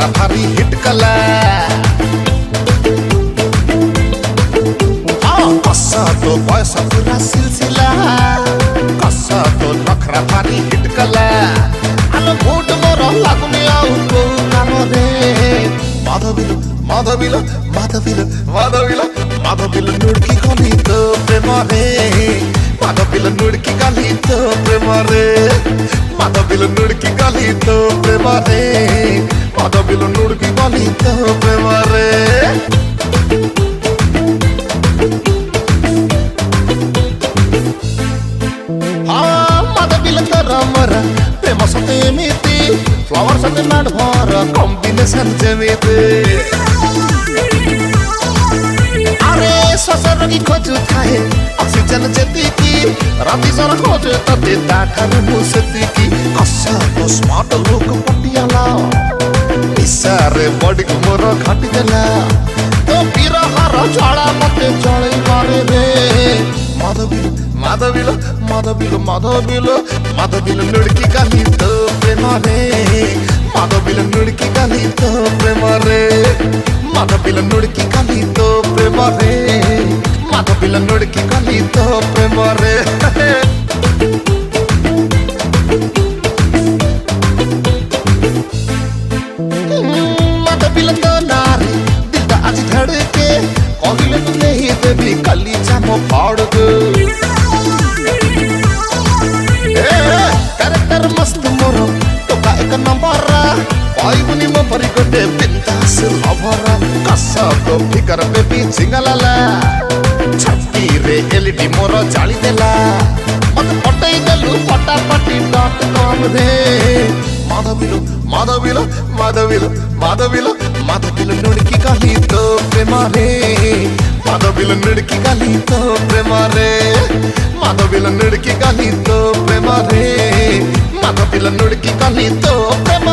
नखरा भारी हिट कला कसा तो पैसा पूरा सिलसिला कसा तो नखरा भारी हिट कला आलो मूड मोर लागुनी आउ को काम दे माधविलो माधविलो माधविलो माधविलो माधविलो नुडकी गली तो प्रेम रे माधविलो नुडकी गली तो प्रेम रे माधविलो नुडकी गली तो प्रेम रे माधविलो नुडकी गली तो प्रेम रे माधविलो तोरा प्रेम सते मिति फ्लावर सते नाड भर कॉम्बिनेशन जेमिति अरे ससर की खोजु थाहे ऑक्सीजन जेती की राती सर खोजे तते दाठन मुसती की कसा तो स्मार्ट लुक पटियाला इसारे बॉडी को मोर घाटी देला तो बिरहर ज्वाला मते जळै मारे रे माधविलो माधविलो माधविलो माधविलो माधविलो नुडकी गली तो प्रेम रे माधविलो नुडकी गली तो प्रेम रे माधविलो नुडकी गली तो प्रेम रे माधविलो नुडकी गली तो प्रेम रे माधविलो तो नारी दिल दा आज धड़के कहले तू नहीं देवी कली जामो फाड़ दे कैरेक्टर मस्त मोरो तो का एक नंबर आई बुनी मो परी कोटे बिंदास लवर कसा तो फिकर पे भी सिंगलाला छत्ती रे एलईडी मोरो जाली देला मत पटई देलु फटाफटी.com रे माधविलो माधविलो माधविलो माधविलो माधविलो नुडकी गली तो प्रेम रे माधविलो नुडकी गली तो प्रेम रे माधविलो नुडकी गली तो प्रेम रे माधविलो नुडकी गली तो प्रेम